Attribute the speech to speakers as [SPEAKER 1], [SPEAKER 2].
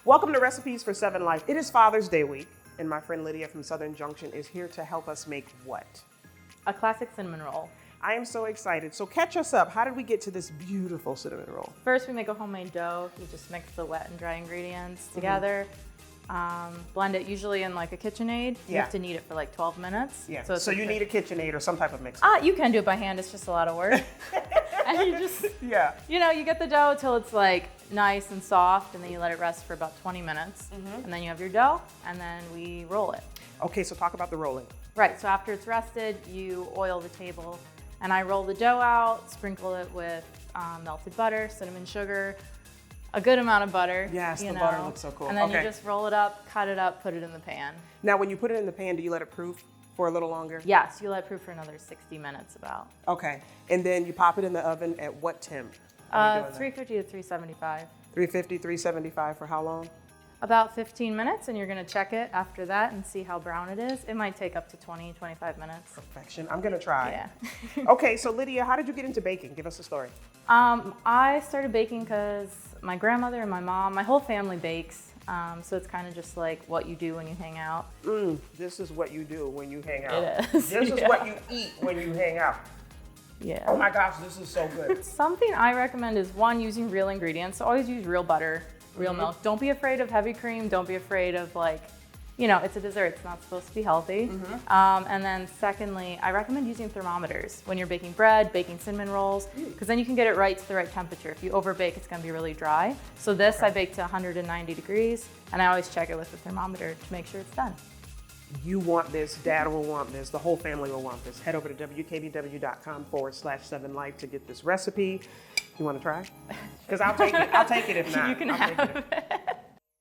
[SPEAKER 1] Welcome to Recipes for 7 Life. It is Father's Day week, and my friend Lydia from Southern Junction is here to help us make what?
[SPEAKER 2] A classic cinnamon roll.
[SPEAKER 1] I am so excited. So catch us up. How did we get to this beautiful cinnamon roll?
[SPEAKER 2] First, we make a homemade dough. You just mix the wet and dry ingredients together. Blend it usually in like a KitchenAid. You have to knead it for like 12 minutes.
[SPEAKER 1] Yeah. So you need a KitchenAid or some type of mixer.
[SPEAKER 2] You can do it by hand. It's just a lot of work. And you just, you get the dough till it's like nice and soft, and then you let it rest for about 20 minutes. And then you have your dough, and then we roll it.
[SPEAKER 1] Okay, so talk about the rolling.
[SPEAKER 2] Right, so after it's rested, you oil the table, and I roll the dough out, sprinkle it with melted butter, cinnamon sugar, a good amount of butter.
[SPEAKER 1] Yes, the butter looks so cool.
[SPEAKER 2] And then you just roll it up, cut it up, put it in the pan.
[SPEAKER 1] Now, when you put it in the pan, do you let it proof for a little longer?
[SPEAKER 2] Yes, you let it proof for another 60 minutes about.
[SPEAKER 1] Okay, and then you pop it in the oven at what temp?
[SPEAKER 2] 350 to 375.
[SPEAKER 1] 350, 375 for how long?
[SPEAKER 2] About 15 minutes, and you're gonna check it after that and see how brown it is. It might take up to 20, 25 minutes.
[SPEAKER 1] Perfection, I'm gonna try.
[SPEAKER 2] Yeah.
[SPEAKER 1] Okay, so Lydia, how did you get into baking? Give us a story.
[SPEAKER 2] I started baking because my grandmother and my mom, my whole family bakes. So it's kind of just like what you do when you hang out.
[SPEAKER 1] This is what you do when you hang out.
[SPEAKER 2] It is.
[SPEAKER 1] This is what you eat when you hang out.
[SPEAKER 2] Yeah.
[SPEAKER 1] Oh my gosh, this is so good.
[SPEAKER 2] Something I recommend is one, using real ingredients. So always use real butter, real milk. Don't be afraid of heavy cream. Don't be afraid of it's a dessert. It's not supposed to be healthy. And then secondly, I recommend using thermometers when you're baking bread, baking cinnamon rolls, because then you can get it right to the right temperature. If you overbake, it's gonna be really dry. So this I bake to 190 degrees, and I always check it with the thermometer to make sure it's done.
[SPEAKER 1] You want this, Dad will want this, the whole family will want this. Head over to wkbw.com/7life to get this recipe. You wanna try? Because I'll take it if not.
[SPEAKER 2] You can have it.